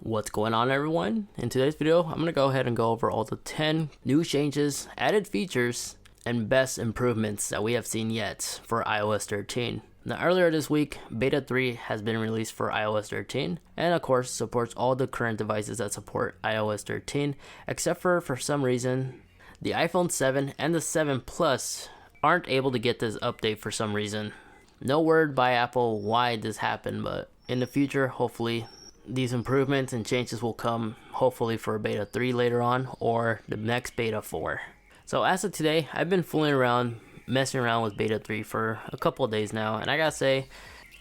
What's going on, everyone? In today's video, I'm going to go ahead and go over all the 10 new changes, added features, and best improvements that we have seen yet for iOS 13. Now, earlier this week, Beta 3 has been released for iOS 13, and of course supports all the current devices that support iOS 13, except for some reason, the iPhone 7 and the 7 Plus aren't able to get this update for some reason. No word by Apple why this happened, but in the future, hopefully, these improvements and changes will come hopefully for Beta 3 later on or the next Beta 4. So as of today, I've been fooling around, messing around with Beta 3 for a couple of days now, and I gotta say,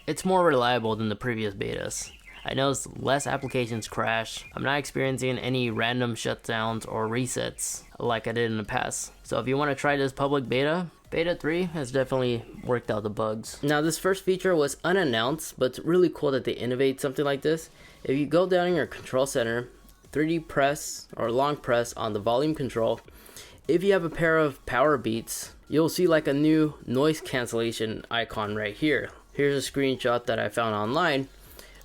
it's more reliable than the previous betas. I noticed less applications crash. I'm not experiencing any random shutdowns or resets like I did in the past. So if you want to try this public beta, Beta 3 has definitely worked out the bugs. Now, this first feature was unannounced, but it's really cool that they innovate something like this. If you go down in your control center, 3D press or long press on the volume control, if you have a pair of Powerbeats, you'll see like a new noise cancellation icon right here. Here's a screenshot that I found online.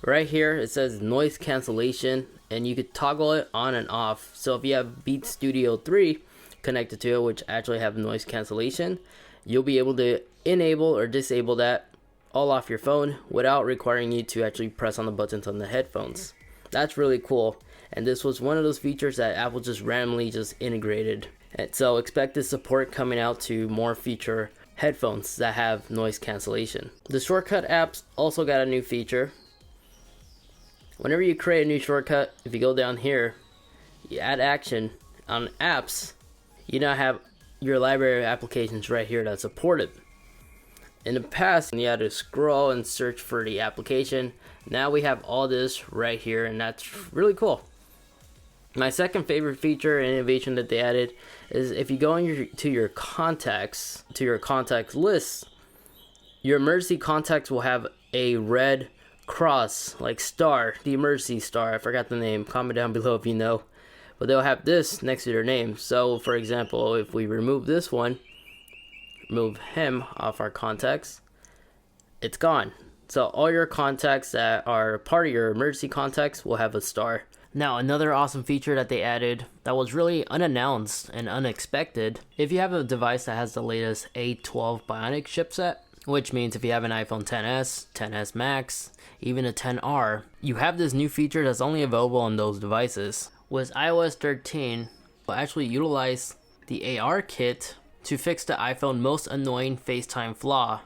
Right here it says noise cancellation, and you could toggle it on and off. So if you have Beat Studio 3 connected to it, which actually have noise cancellation, you'll be able to enable or disable that all off your phone without requiring you to actually press on the buttons on the headphones. That's really cool, and this was one of those features that Apple just randomly just integrated. And so expect this support coming out to more feature headphones that have noise cancellation. The shortcut apps also got a new feature. Whenever you create a new shortcut, if you go down here, you add action on apps, you now have your library of applications right here that support it. In the past, you had to scroll and search for the application. Now we have all this right here, and that's really cool. My second favorite feature and innovation that they added is if you go to your contacts list, your emergency contacts will have a red cross, like star, the emergency star. I forgot the name. Comment down below if you know. But they'll have this next to their name. So for example, if we remove this one, remove him off our contacts, it's gone. So all your contacts that are part of your emergency contacts will have a star. Now, another awesome feature that they added that was really unannounced and unexpected, if you have a device that has the latest A12 Bionic chipset, which means if you have an iPhone XS, XS Max, even a XR, you have this new feature that's only available on those devices. With iOS 13, will actually utilize the ARKit to fix the iPhone most annoying FaceTime flaw.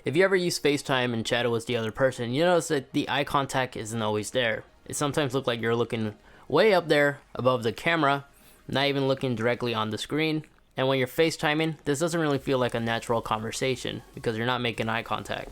If you ever use FaceTime and chat with the other person, you notice that the eye contact isn't always there. It sometimes looks like you're looking way up there above the camera, not even looking directly on the screen. And when you're FaceTiming, this doesn't really feel like a natural conversation because you're not making eye contact.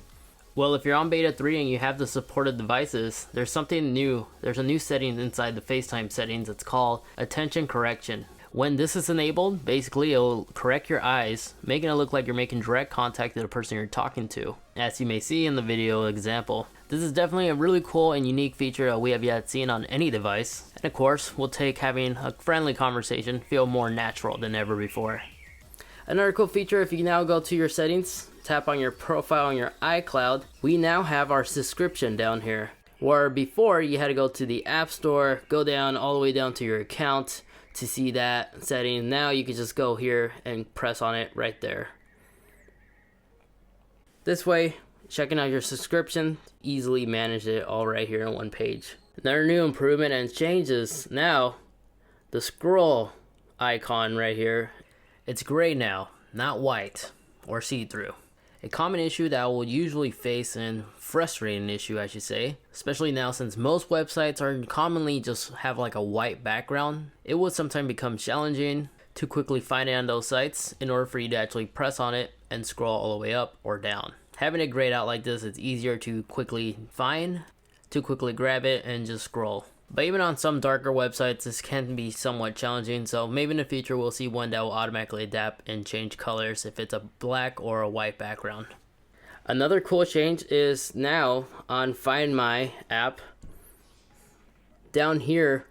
Well, if you're on Beta 3 and you have the supported devices, there's something new. There's a new setting inside the FaceTime settings. It's called attention correction. When this is enabled, basically it'll correct your eyes, making it look like you're making direct contact with the person you're talking to, as you may see in the video example. This is definitely a really cool and unique feature that we have yet seen on any device. And of course, will take having a friendly conversation feel more natural than ever before. Another cool feature, if you now go to your settings, tap on your profile on your iCloud, we now have our subscription down here. Where before you had to go to the App Store, go down all the way down to your account to see that setting. Now you can just go here and press on it right there. This way, checking out your subscription, easily manage it all right here on one page. Another new improvement and changes now, the scroll icon right here. It's gray now, not white or see-through. A common issue that I will usually face, and frustrating issue I should say, especially now since most websites are commonly just have like a white background, it would sometimes become challenging to quickly find it on those sites in order for you to actually press on it and scroll all the way up or down. Having it grayed out like this, it's easier to quickly find, to quickly grab it and just scroll. But even on some darker websites, this can be somewhat challenging, so maybe in the future we'll see one that will automatically adapt and change colors if it's a black or a white background. Another cool change is now on Find My app, down here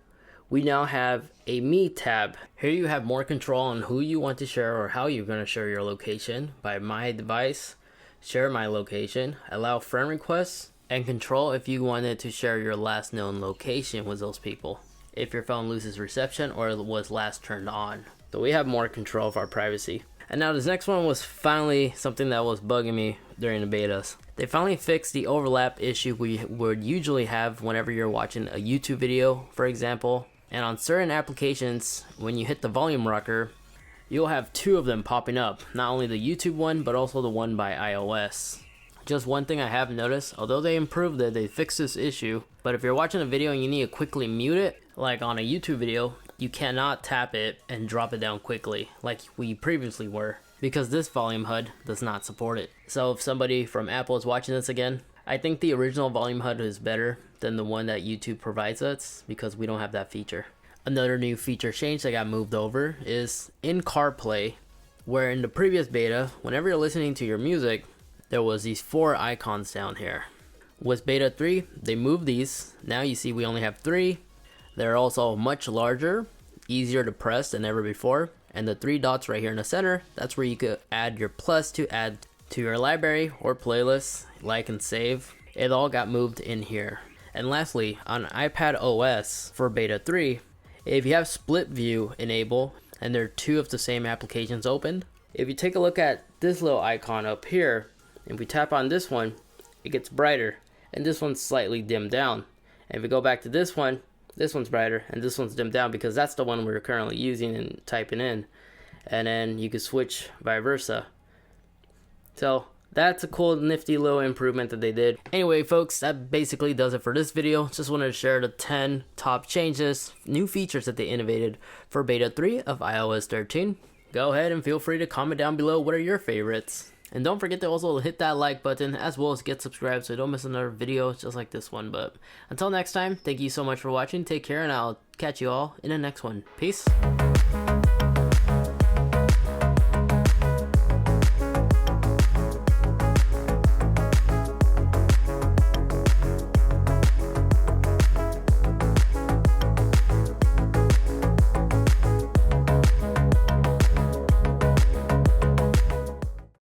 we now have a Me tab. Here you have more control on who you want to share or how you're going to share your location by My Device, Share My Location, Allow Friend Requests, and control if you wanted to share your last known location with those people, if your phone loses reception or was last turned on. So we have more control of our privacy. And now this next one was finally something that was bugging me during the betas. They finally fixed the overlap issue we would usually have whenever you're watching a YouTube video, for example. And on certain applications, when you hit the volume rocker, you'll have two of them popping up. Not only the YouTube one, but also the one by iOS. Just one thing I have noticed, although they improved it, they fixed this issue, but if you're watching a video and you need to quickly mute it, like on a YouTube video, you cannot tap it and drop it down quickly like we previously were, because this volume HUD does not support it. So if somebody from Apple is watching this again, I think the original volume HUD is better than the one that YouTube provides us, because we don't have that feature. Another new feature change that got moved over is in CarPlay, where in the previous beta, whenever you're listening to your music, there was these 4 icons down here. With beta 3, they moved these. Now you see we only have 3. They're also much larger, easier to press than ever before. And the 3 dots right here in the center, that's where you could add your plus to add to your library or playlist, like and save. It all got moved in here. And lastly, on iPad OS for beta 3, if you have split view enabled and there are 2 of the same applications opened, if you take a look at this little icon up here, if we tap on this one, it gets brighter, and this one's slightly dimmed down. And if we go back to this one's brighter, and this one's dimmed down, because that's the one we're currently using and typing in. And then you can switch vice versa. So that's a cool, nifty little improvement that they did. Anyway, folks, that basically does it for this video. Just wanted to share the 10 top changes, new features that they innovated for beta 3 of iOS 13. Go ahead and feel free to comment down below what are your favorites. And don't forget to also hit that like button, as well as get subscribed so you don't miss another video just like this one. But until next time, thank you so much for watching. Take care, and I'll catch you all in the next one. Peace.